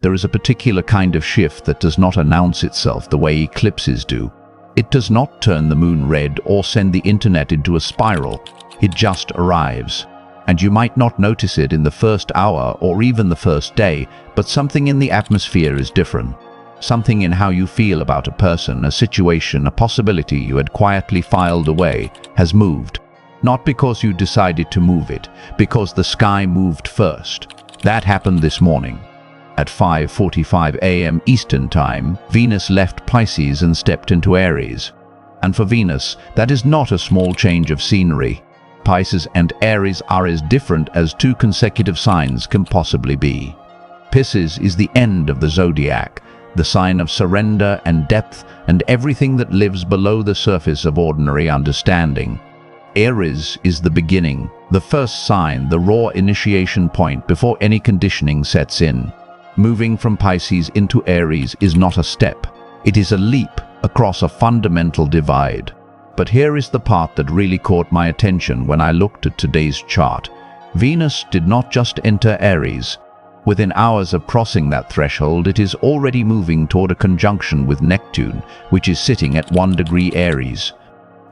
There is a particular kind of shift that does not announce itself the way eclipses do. It does not turn the moon red or send the internet into a spiral. It just arrives. And you might not notice it in the first hour or even the first day, but something in the atmosphere is different. Something in how you feel about a person, a situation, a possibility you had quietly filed away has moved. Not because you decided to move it, because the sky moved first. That happened this morning. At 5:45 a.m. Eastern Time, Venus left Pisces and stepped into Aries. And for Venus, that is not a small change of scenery. Pisces and Aries are as different as two consecutive signs can possibly be. Pisces is the end of the zodiac, the sign of surrender and depth and everything that lives below the surface of ordinary understanding. Aries is the beginning, the first sign, the raw initiation point before any conditioning sets in. Moving from Pisces into Aries is not a step. It is a leap across a fundamental divide. But here is the part that really caught my attention when I looked at today's chart. Venus did not just enter Aries. Within hours of crossing that threshold, it is already moving toward a conjunction with Neptune, which is sitting at 1 degree Aries.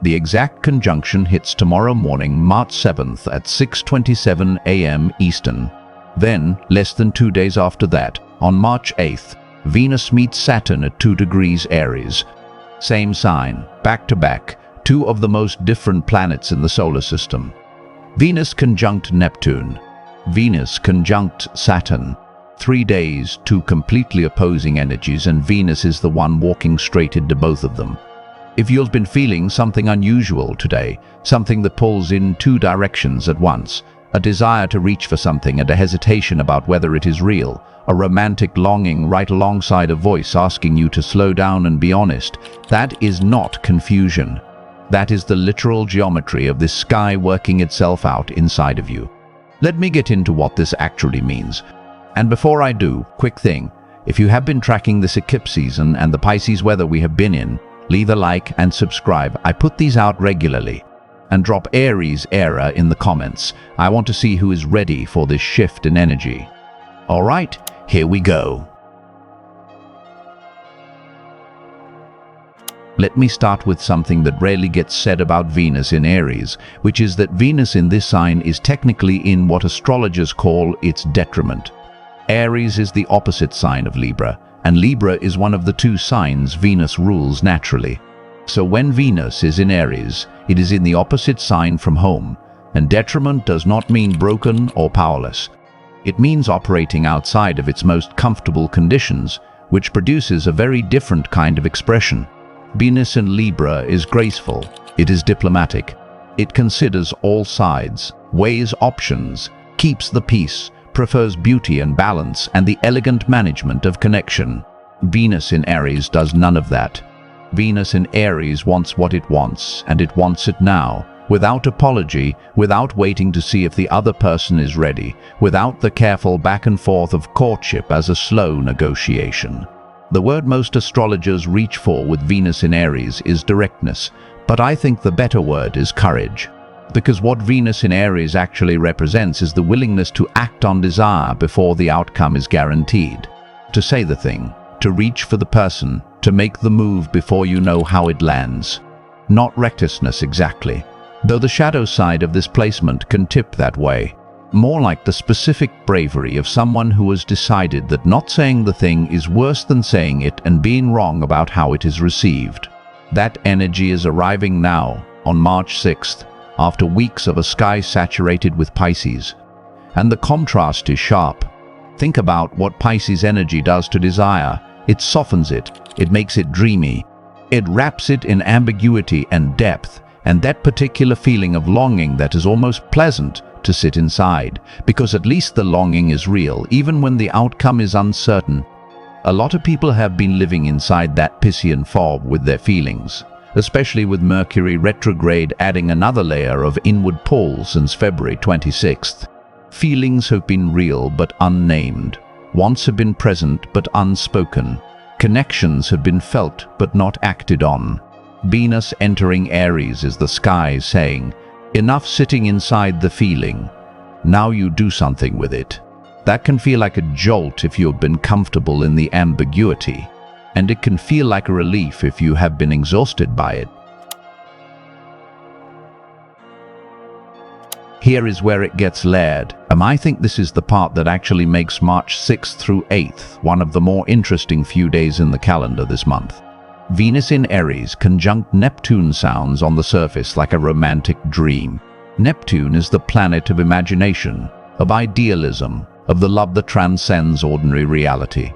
The exact conjunction hits tomorrow morning, March 7th at 6:27 a.m. Eastern. Then, less than 2 days after that, on March 8th, Venus meets Saturn at 2 degrees Aries. Same sign, back to back, two of the most different planets in the solar system. Venus conjunct Neptune. Venus conjunct Saturn. 3 days, two completely opposing energies, and Venus is the one walking straight into both of them. If you've been feeling something unusual today, something that pulls in two directions at once, a desire to reach for something and a hesitation about whether it is real, a romantic longing right alongside a voice asking you to slow down and be honest, that is not confusion. That is the literal geometry of this sky working itself out inside of you. Let me get into what this actually means. And before I do, quick thing, if you have been tracking this eclipse season and the Pisces weather we have been in, leave a like and subscribe. I put these out regularly. And drop Aries era in the comments. I want to see who is ready for this shift in energy. Alright, here we go. Let me start with something that rarely gets said about Venus in Aries, which is that Venus in this sign is technically in what astrologers call its detriment. Aries is the opposite sign of Libra, and Libra is one of the two signs Venus rules naturally. So when Venus is in Aries, it is in the opposite sign from home, and detriment does not mean broken or powerless. It means operating outside of its most comfortable conditions, which produces a very different kind of expression. Venus in Libra is graceful, it is diplomatic, it considers all sides, weighs options, keeps the peace, prefers beauty and balance and the elegant management of connection. Venus in Aries does none of that. Venus in Aries wants what it wants, and it wants it now, without apology, without waiting to see if the other person is ready, without the careful back and forth of courtship as a slow negotiation. The word most astrologers reach for with Venus in Aries is directness, but I think the better word is courage. Because what Venus in Aries actually represents is the willingness to act on desire before the outcome is guaranteed. To say the thing, to reach for the person, to make the move before you know how it lands. Not recklessness exactly, though the shadow side of this placement can tip that way. More like the specific bravery of someone who has decided that not saying the thing is worse than saying it and being wrong about how it is received. That energy is arriving now, on March 6th, after weeks of a sky saturated with Pisces. And the contrast is sharp. Think about what Pisces energy does to desire. It softens it, it makes it dreamy, it wraps it in ambiguity and depth, and that particular feeling of longing that is almost pleasant to sit inside, because at least the longing is real, even when the outcome is uncertain. A lot of people have been living inside that Piscean fog with their feelings, especially with Mercury retrograde adding another layer of inward pull since February 26th. Feelings have been real but unnamed. Wants have been present but unspoken. Connections have been felt but not acted on. Venus entering Aries is the sky saying, enough sitting inside the feeling. Now you do something with it. That can feel like a jolt if you have been comfortable in the ambiguity, and it can feel like a relief if you have been exhausted by it. Here is where it gets layered, and I think this is the part that actually makes March 6th through 8th one of the more interesting few days in the calendar this month. Venus in Aries conjunct Neptune sounds on the surface like a romantic dream. Neptune is the planet of imagination, of idealism, of the love that transcends ordinary reality,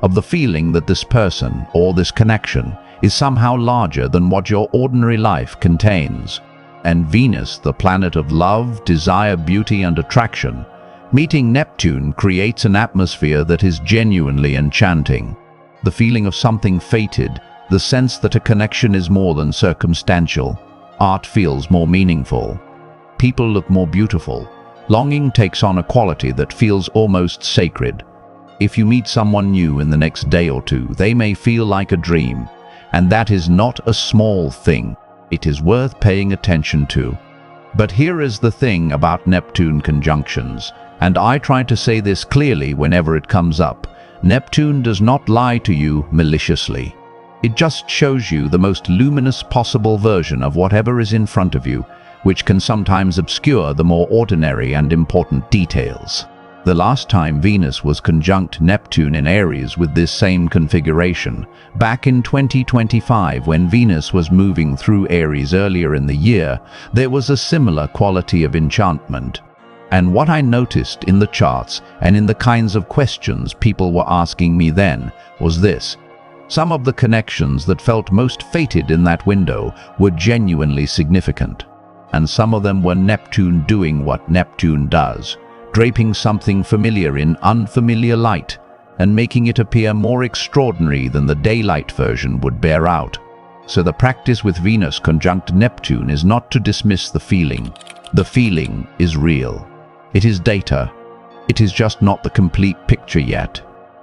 of the feeling that this person or this connection is somehow larger than what your ordinary life contains. And Venus, the planet of love, desire, beauty, and attraction, meeting Neptune creates an atmosphere that is genuinely enchanting. The feeling of something fated, the sense that a connection is more than circumstantial. Art feels more meaningful. People look more beautiful. Longing takes on a quality that feels almost sacred. If you meet someone new in the next day or two, they may feel like a dream, and that is not a small thing. It is worth paying attention to. But here is the thing about Neptune conjunctions, and I try to say this clearly whenever it comes up. Neptune does not lie to you maliciously. It just shows you the most luminous possible version of whatever is in front of you, which can sometimes obscure the more ordinary and important details. The last time Venus was conjunct Neptune in Aries with this same configuration, back in 2025 when Venus was moving through Aries earlier in the year, there was a similar quality of enchantment. And what I noticed in the charts and in the kinds of questions people were asking me then was this. Some of the connections that felt most fated in that window were genuinely significant. And some of them were Neptune doing what Neptune does, draping something familiar in unfamiliar light and making it appear more extraordinary than the daylight version would bear out. So the practice with Venus conjunct Neptune is not to dismiss the feeling. The feeling is real. It is data. It is just not the complete picture yet.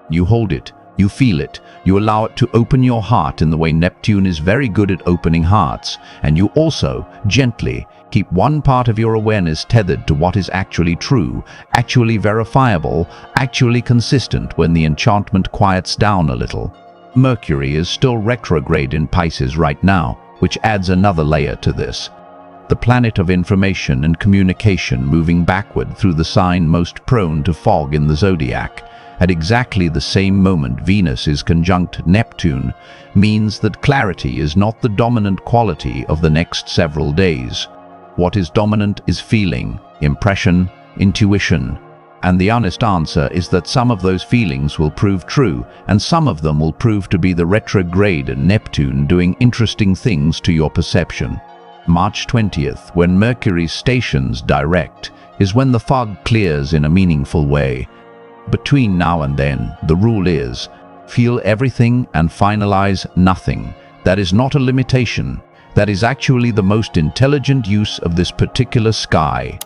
You hold it. You feel it, you allow it to open your heart in the way Neptune is very good at opening hearts, and you also, gently, keep one part of your awareness tethered to what is actually true, actually verifiable, actually consistent when the enchantment quiets down a little. Mercury is still retrograde in Pisces right now, which adds another layer to this. The planet of information and communication moving backward through the sign most prone to fog in the zodiac. At exactly the same moment Venus is conjunct Neptune means that clarity is not the dominant quality of the next several days. What is dominant is feeling, impression, intuition. And the honest answer is that some of those feelings will prove true, and some of them will prove to be the retrograde Neptune doing interesting things to your perception. March 20th, when Mercury stations direct, is when the fog clears in a meaningful way. Between now and then, the rule is, feel everything and finalize nothing. That is not a limitation. That is actually the most intelligent use of this particular sky.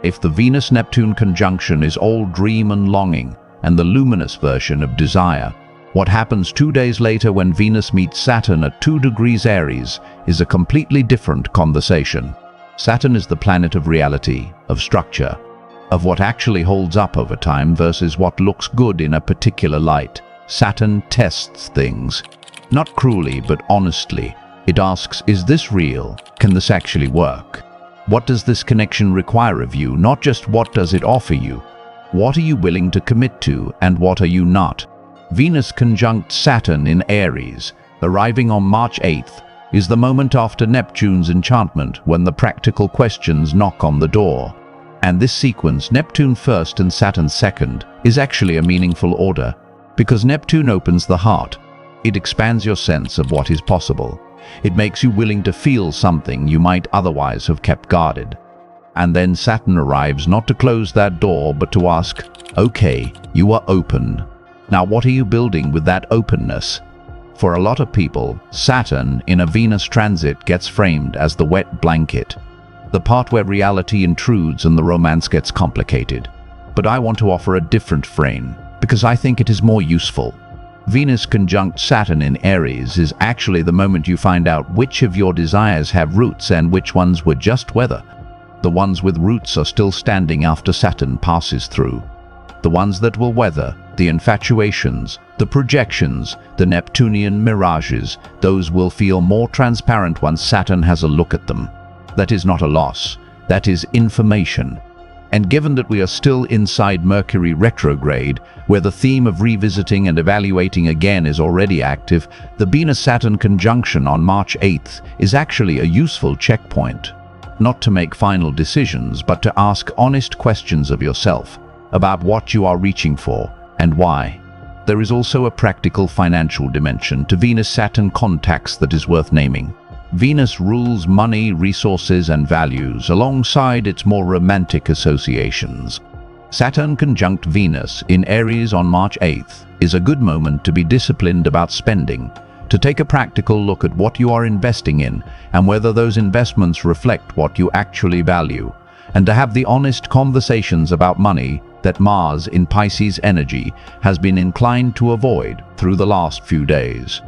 If the Venus-Neptune conjunction is all dream and longing, and the luminous version of desire, what happens 2 days later when Venus meets Saturn at 2 degrees Aries is a completely different conversation. Saturn is the planet of reality, of structure, of what actually holds up over time versus what looks good in a particular light. Saturn tests things. Not cruelly, but honestly. It asks, is this real? Can this actually work? What does this connection require of you? Not just what does it offer you. What are you willing to commit to, and what are you not? Venus conjunct Saturn in Aries, arriving on March 8th, is the moment after Neptune's enchantment when the practical questions knock on the door. And this sequence, Neptune first and Saturn second, is actually a meaningful order, because Neptune opens the heart. It expands your sense of what is possible. It makes you willing to feel something you might otherwise have kept guarded. And then Saturn arrives not to close that door, but to ask, okay, you are open. Now what are you building with that openness? For a lot of people, Saturn in a Venus transit gets framed as the wet blanket, the part where reality intrudes and the romance gets complicated. But I want to offer a different frame, because I think it is more useful. Venus conjunct Saturn in Aries is actually the moment you find out which of your desires have roots and which ones were just weather. The ones with roots are still standing after Saturn passes through. The ones that will weather the infatuations, the projections, the Neptunian mirages, those will feel more transparent once Saturn has a look at them. That is not a loss, that is information. And given that we are still inside Mercury retrograde, where the theme of revisiting and evaluating again is already active, the Venus-Saturn conjunction on March 8th is actually a useful checkpoint. Not to make final decisions, but to ask honest questions of yourself about what you are reaching for and why. There is also a practical financial dimension to Venus-Saturn contacts that is worth naming. Venus rules money, resources, and values alongside its more romantic associations. Saturn conjunct Venus in Aries on March 8th is a good moment to be disciplined about spending, to take a practical look at what you are investing in and whether those investments reflect what you actually value, and to have the honest conversations about money that Mars in Pisces energy has been inclined to avoid through the last few days.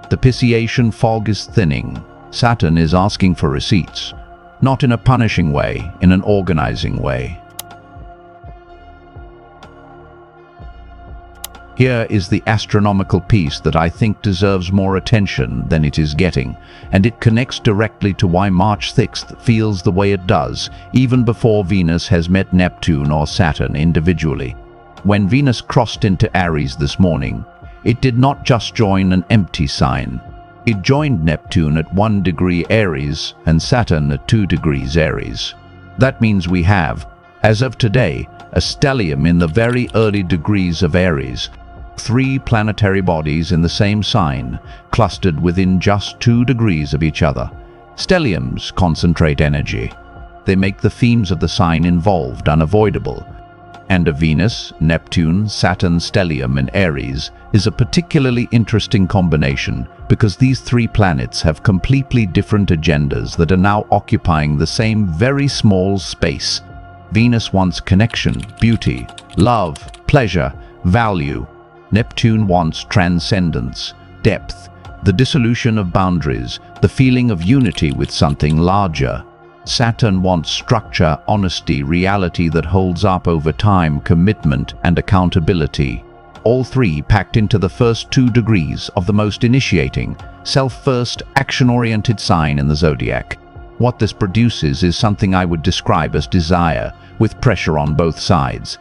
The Piscean fog is thinning. Saturn is asking for receipts, not in a punishing way, in an organizing way. Here is the astronomical piece that I think deserves more attention than it is getting, and it connects directly to why March 6th feels the way it does, even before Venus has met Neptune or Saturn individually. When Venus crossed into Aries this morning, it did not just join an empty sign. It joined Neptune at 1 degree Aries and Saturn at 2 degrees Aries. That means we have, as of today, a stellium in the very early degrees of Aries. 3 planetary bodies in the same sign, clustered within just 2 degrees of each other. Stelliums concentrate energy. They make the themes of the sign involved unavoidable. And a Venus, Neptune, Saturn stellium in Aries is a particularly interesting combination because these 3 planets have completely different agendas that are now occupying the same very small space. Venus wants connection, beauty, love, pleasure, value. Neptune wants transcendence, depth, the dissolution of boundaries, the feeling of unity with something larger. Saturn wants structure, honesty, reality that holds up over time, commitment, and accountability. All 3 packed into the first 2 degrees of the most initiating, self-first, action-oriented sign in the zodiac. What this produces is something I would describe as desire, with pressure on both sides.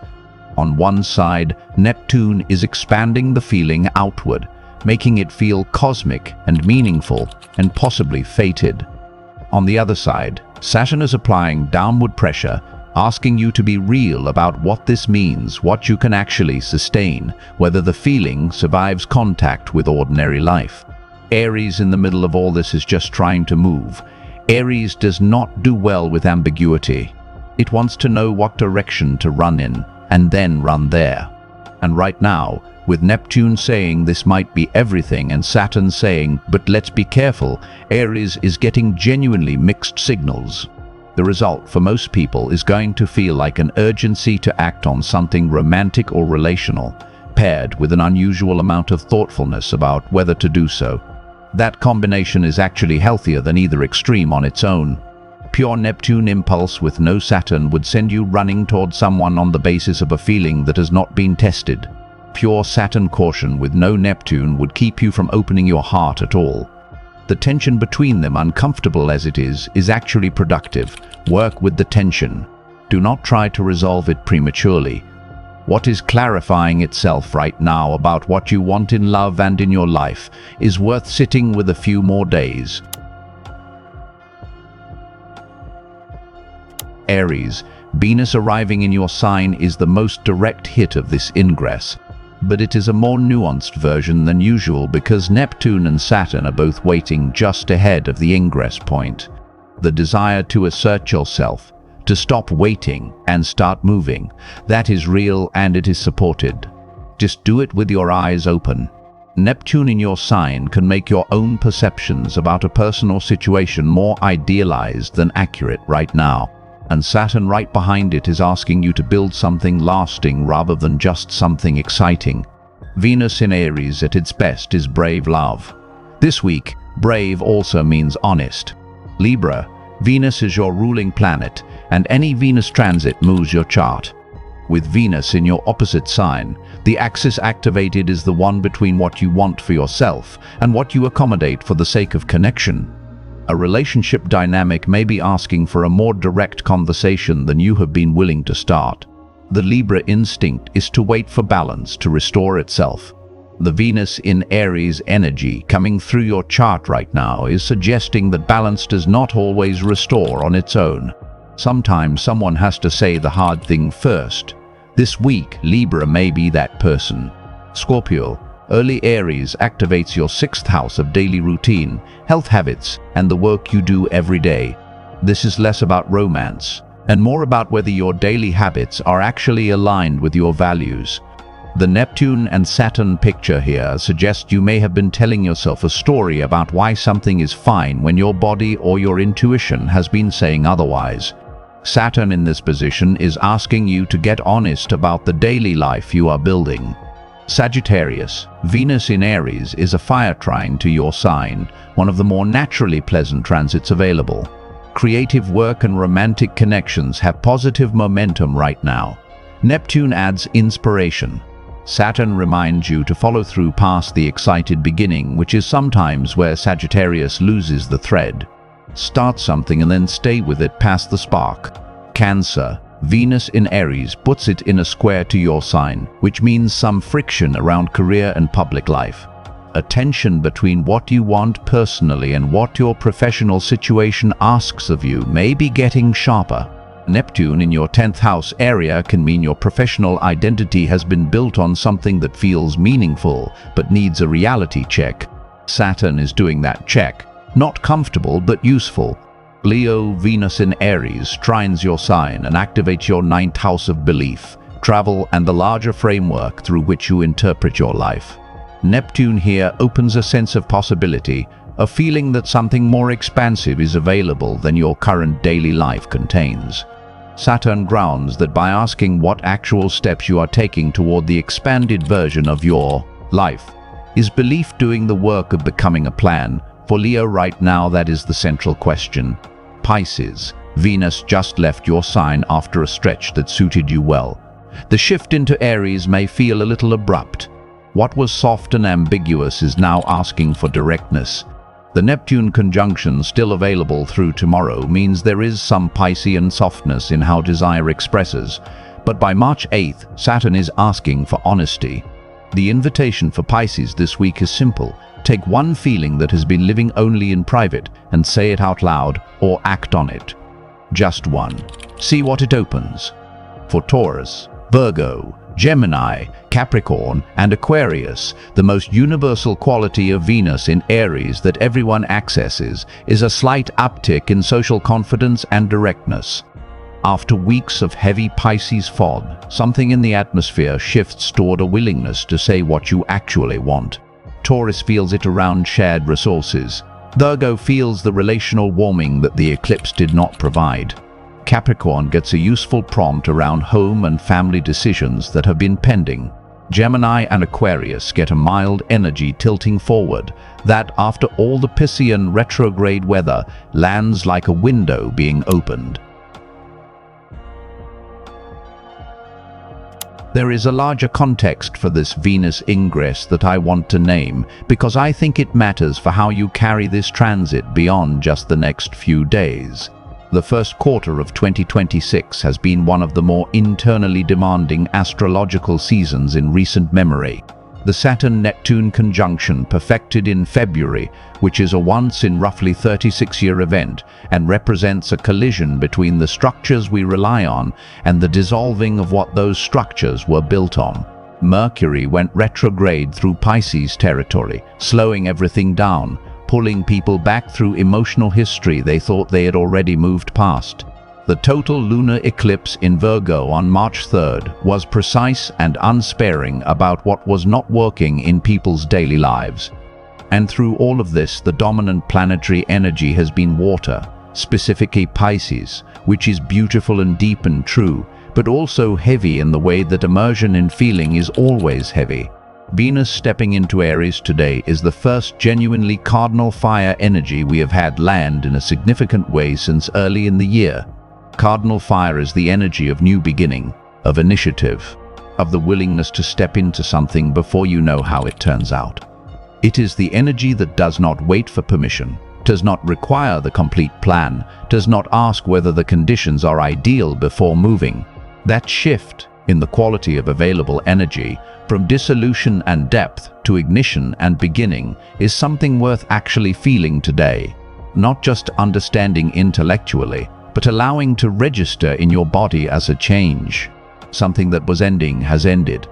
On one side, Neptune is expanding the feeling outward, making it feel cosmic and meaningful and possibly fated. On the other side, Saturn is applying downward pressure, asking you to be real about what this means, what you can actually sustain, whether the feeling survives contact with ordinary life. Aries in the middle of all this is just trying to move. Aries does not do well with ambiguity. It wants to know what direction to run in, and then run there. And right now, with Neptune saying this might be everything and Saturn saying, but let's be careful, Aries is getting genuinely mixed signals. The result for most people is going to feel like an urgency to act on something romantic or relational, paired with an unusual amount of thoughtfulness about whether to do so. That combination is actually healthier than either extreme on its own. Pure Neptune impulse with no Saturn would send you running toward someone on the basis of a feeling that has not been tested. Pure Saturn caution with no Neptune would keep you from opening your heart at all. The tension between them, uncomfortable as it is actually productive. Work with the tension. Do not try to resolve it prematurely. What is clarifying itself right now about what you want in love and in your life is worth sitting with a few more days. Aries, Venus arriving in your sign is the most direct hit of this ingress, but it is a more nuanced version than usual because Neptune and Saturn are both waiting just ahead of the ingress point. The desire to assert yourself, to stop waiting and start moving, that is real and it is supported. Just do it with your eyes open. Neptune in your sign can make your own perceptions about a person or situation more idealized than accurate right now. And Saturn right behind it is asking you to build something lasting rather than just something exciting. Venus in Aries at its best is brave love. This week, brave also means honest. Libra, Venus is your ruling planet, and any Venus transit moves your chart. With Venus in your opposite sign, the axis activated is the one between what you want for yourself and what you accommodate for the sake of connection. A relationship dynamic may be asking for a more direct conversation than you have been willing to start. The Libra instinct is to wait for balance to restore itself. The Venus in Aries energy coming through your chart right now is suggesting that balance does not always restore on its own. Sometimes someone has to say the hard thing first. This week, Libra may be that person. Scorpio, early Aries activates your 6th house of daily routine, health habits, and the work you do every day. This is less about romance, and more about whether your daily habits are actually aligned with your values. The Neptune and Saturn picture here suggests you may have been telling yourself a story about why something is fine when your body or your intuition has been saying otherwise. Saturn in this position is asking you to get honest about the daily life you are building. Sagittarius, Venus in Aries is a fire trine to your sign, one of the more naturally pleasant transits available. Creative work and romantic connections have positive momentum right now. Neptune adds inspiration. Saturn reminds you to follow through past the excited beginning, which is sometimes where Sagittarius loses the thread. Start something and then stay with it past the spark. Cancer, Venus in Aries puts it in a square to your sign, which means some friction around career and public life. A tension between what you want personally and what your professional situation asks of you may be getting sharper. Neptune in your 10th house area can mean your professional identity has been built on something that feels meaningful but needs a reality check. Saturn is doing that check. Not comfortable but useful. Leo, Venus in Aries trines your sign and activates your 9th house of belief, travel, and the larger framework through which you interpret your life. Neptune here opens a sense of possibility, a feeling that something more expansive is available than your current daily life contains. Saturn grounds that by asking what actual steps you are taking toward the expanded version of your life. Is belief doing the work of becoming a plan? For Leo right now, that is the central question. Pisces, Venus just left your sign after a stretch that suited you well. The shift into Aries may feel a little abrupt. What was soft and ambiguous is now asking for directness. The Neptune conjunction still available through tomorrow means there is some Piscean softness in how desire expresses, but by March 8th, Saturn is asking for honesty. The invitation for Pisces this week is simple. Take one feeling that has been living only in private and say it out loud or act on it. Just one. See what it opens. For Taurus, Virgo, Gemini, Capricorn, and Aquarius, the most universal quality of Venus in Aries that everyone accesses is a slight uptick in social confidence and directness. After weeks of heavy Pisces fog, something in the atmosphere shifts toward a willingness to say what you actually want. Taurus feels it around shared resources. Virgo feels the relational warming that the eclipse did not provide. Capricorn gets a useful prompt around home and family decisions that have been pending. Gemini and Aquarius get a mild energy tilting forward that, after all the Piscean retrograde weather, lands like a window being opened. There is a larger context for this Venus ingress that I want to name because I think it matters for how you carry this transit beyond just the next few days. The first quarter of 2026 has been one of the more internally demanding astrological seasons in recent memory. The Saturn-Neptune conjunction perfected in February, which is a once-in-roughly-36-year event and represents a collision between the structures we rely on and the dissolving of what those structures were built on. Mercury went retrograde through Pisces territory, slowing everything down, pulling people back through emotional history they thought they had already moved past. The total lunar eclipse in Virgo on March 3rd was precise and unsparing about what was not working in people's daily lives. And through all of this, the dominant planetary energy has been water, specifically Pisces, which is beautiful and deep and true, but also heavy in the way that immersion in feeling is always heavy. Venus stepping into Aries today is the first genuinely cardinal fire energy we have had land in a significant way since early in the year. Cardinal fire is the energy of new beginning, of initiative, of the willingness to step into something before you know how it turns out. It is the energy that does not wait for permission, does not require the complete plan, does not ask whether the conditions are ideal before moving. That shift in the quality of available energy from dissolution and depth to ignition and beginning is something worth actually feeling today. Not just understanding intellectually, but allowing to register in your body as a change. Something that was ending has ended.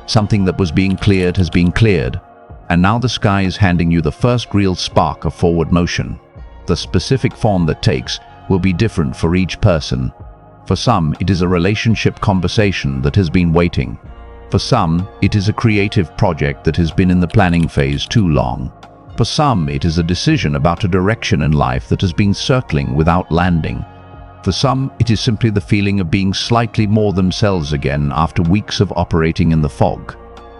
Something that was being cleared has been cleared. And now the sky is handing you the first real spark of forward motion. The specific form that takes will be different for each person. For some, it is a relationship conversation that has been waiting. For some, it is a creative project that has been in the planning phase too long. For some, it is a decision about a direction in life that has been circling without landing. For some, it is simply the feeling of being slightly more themselves again after weeks of operating in the fog.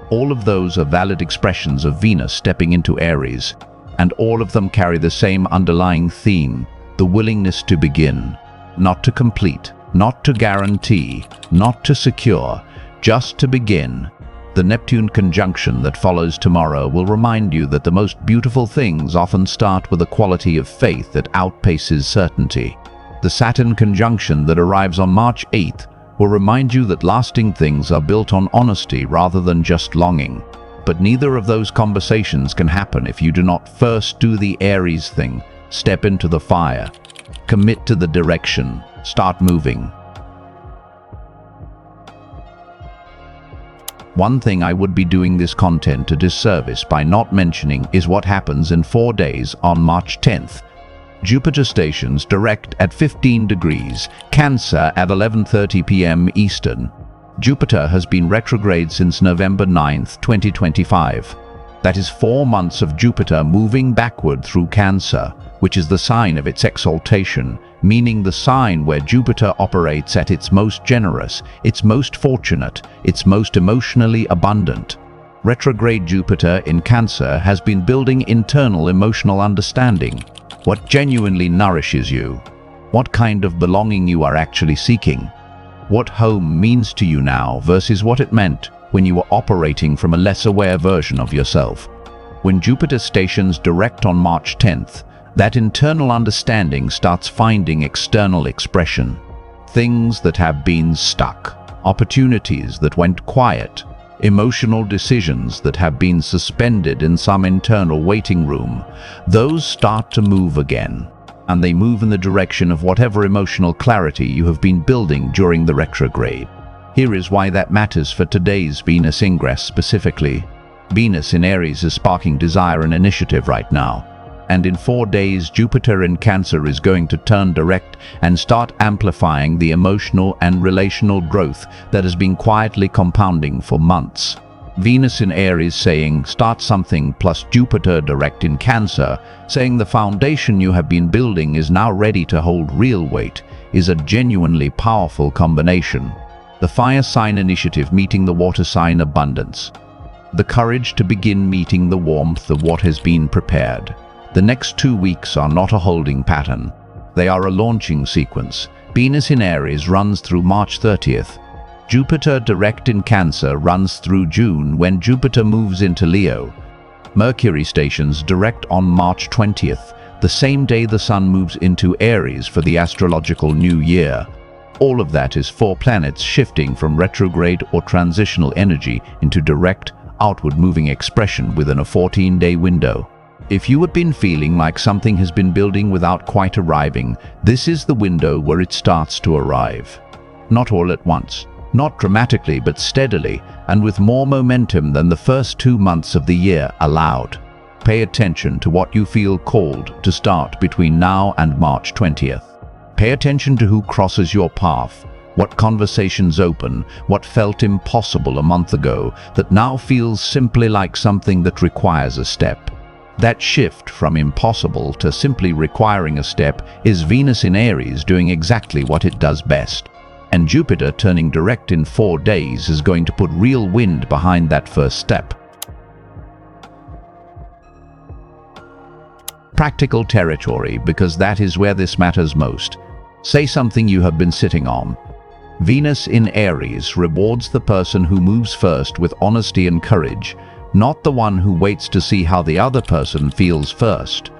All of those are valid expressions of Venus stepping into Aries, and all of them carry the same underlying theme, the willingness to begin, not to complete, not to guarantee, not to secure, just to begin. The Neptune conjunction that follows tomorrow will remind you that the most beautiful things often start with a quality of faith that outpaces certainty. The Saturn conjunction that arrives on March 8th will remind you that lasting things are built on honesty rather than just longing. But neither of those conversations can happen if you do not first do the Aries thing, step into the fire, commit to the direction, start moving. One thing I would be doing this content a disservice by not mentioning is what happens in 4 days on March 10th. Jupiter stations direct at 15 degrees, Cancer at 11:30 p.m. Eastern. Jupiter has been retrograde since November 9th, 2025. That is 4 months of Jupiter moving backward through Cancer, which is the sign of its exaltation, meaning the sign where Jupiter operates at its most generous, its most fortunate, its most emotionally abundant. Retrograde Jupiter in Cancer has been building internal emotional understanding. What genuinely nourishes you? What kind of belonging you are actually seeking? What home means to you now versus what it meant when you were operating from a less aware version of yourself. When Jupiter stations direct on March 10th, that internal understanding starts finding external expression. Things that have been stuck, opportunities that went quiet, emotional decisions that have been suspended in some internal waiting room, those start to move again. And they move in the direction of whatever emotional clarity you have been building during the retrograde. Here is why that matters for today's Venus ingress specifically. Venus in Aries is sparking desire and initiative right now. And in 4 days, Jupiter in Cancer is going to turn direct and start amplifying the emotional and relational growth that has been quietly compounding for months. Venus in Aries saying start something plus Jupiter direct in Cancer saying the foundation you have been building is now ready to hold real weight is a genuinely powerful combination. The fire sign initiative meeting the water sign abundance. The courage to begin meeting the warmth of what has been prepared. The next 2 weeks are not a holding pattern. They are a launching sequence. Venus in Aries runs through March 30th. Jupiter direct in Cancer runs through June when Jupiter moves into Leo. Mercury stations direct on March 20th, the same day the Sun moves into Aries for the astrological new year. All of that is 4 planets shifting from retrograde or transitional energy into direct, outward moving expression within a 14-day window. If you have been feeling like something has been building without quite arriving, this is the window where it starts to arrive. Not all at once, not dramatically but steadily, and with more momentum than the first 2 months of the year allowed. Pay attention to what you feel called to start between now and March 20th. Pay attention to who crosses your path, what conversations open, what felt impossible a month ago that now feels simply like something that requires a step. That shift from impossible to simply requiring a step is Venus in Aries doing exactly what it does best. And Jupiter turning direct in 4 days is going to put real wind behind that first step. Practical territory, because that is where this matters most. Say something you have been sitting on. Venus in Aries rewards the person who moves first with honesty and courage, not the one who waits to see how the other person feels first.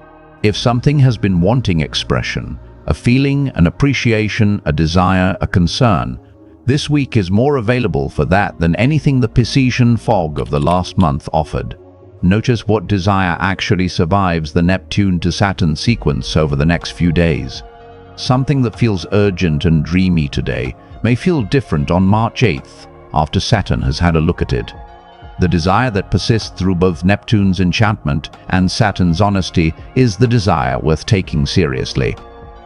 If something has been wanting expression, a feeling, an appreciation, a desire, a concern, this week is more available for that than anything the Piscean fog of the last month offered. Notice what desire actually survives the Neptune to Saturn sequence over the next few days. Something that feels urgent and dreamy today may feel different on March 8th, after Saturn has had a look at it. The desire that persists through both Neptune's enchantment and Saturn's honesty is the desire worth taking seriously.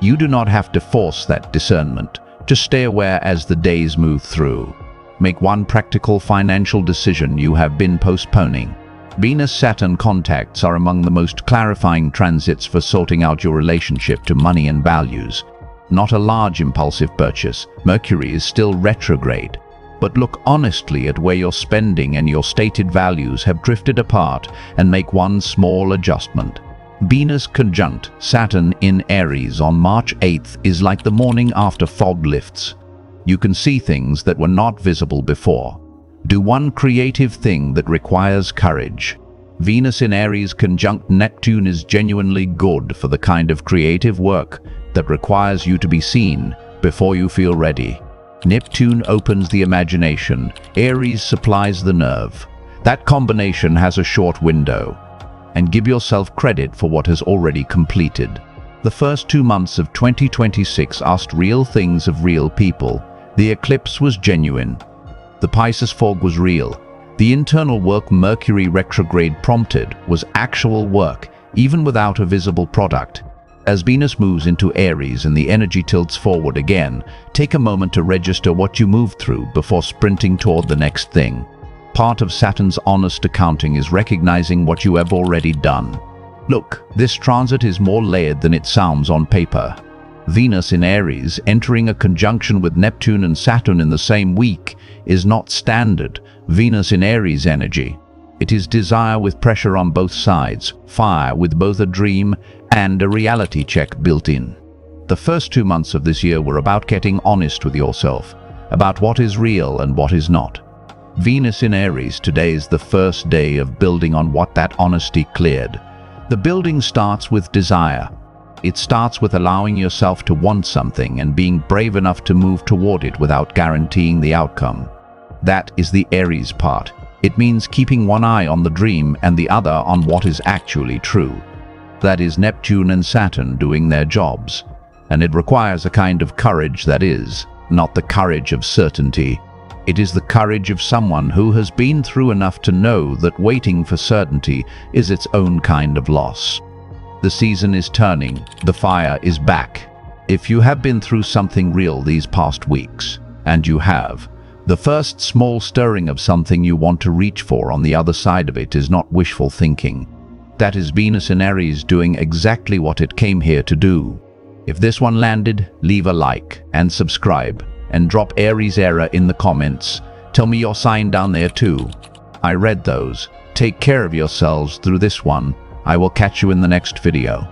You do not have to force that discernment. Just stay aware as the days move through. Make one practical financial decision you have been postponing. Venus-Saturn contacts are among the most clarifying transits for sorting out your relationship to money and values. Not a large impulsive purchase. Mercury is still retrograde. But look honestly at where your spending and your stated values have drifted apart and make one small adjustment. Venus conjunct Saturn in Aries on March 8th is like the morning after fog lifts. You can see things that were not visible before. Do one creative thing that requires courage. Venus in Aries conjunct Neptune is genuinely good for the kind of creative work that requires you to be seen before you feel ready. Neptune opens the imagination, Aries supplies the nerve. That combination has a short window. And give yourself credit for what has already completed. The first 2 months of 2026 asked real things of real people. The eclipse was genuine. The Pisces fog was real. The internal work Mercury retrograde prompted was actual work, even without a visible product. As Venus moves into Aries and the energy tilts forward again, take a moment to register what you moved through before sprinting toward the next thing. Part of Saturn's honest accounting is recognizing what you have already done. Look, this transit is more layered than it sounds on paper. Venus in Aries entering a conjunction with Neptune and Saturn in the same week is not standard Venus in Aries energy. It is desire with pressure on both sides, fire with both a dream and a reality check built in. The first 2 months of this year were about getting honest with yourself, about what is real and what is not. Venus in Aries today is the first day of building on what that honesty cleared. The building starts with desire. It starts with allowing yourself to want something and being brave enough to move toward it without guaranteeing the outcome. That is the Aries part. It means keeping one eye on the dream and the other on what is actually true. That is Neptune and Saturn doing their jobs. And it requires a kind of courage that is not the courage of certainty. It is the courage of someone who has been through enough to know that waiting for certainty is its own kind of loss. The season is turning, the fire is back. If you have been through something real these past weeks, and you have, the first small stirring of something you want to reach for on the other side of it is not wishful thinking. That is Venus in Aries doing exactly what it came here to do. If this one landed, leave a like and subscribe. And drop Aries error in the comments. Tell me your sign down there too. I read those. Take care of yourselves through this one. I will catch you in the next video.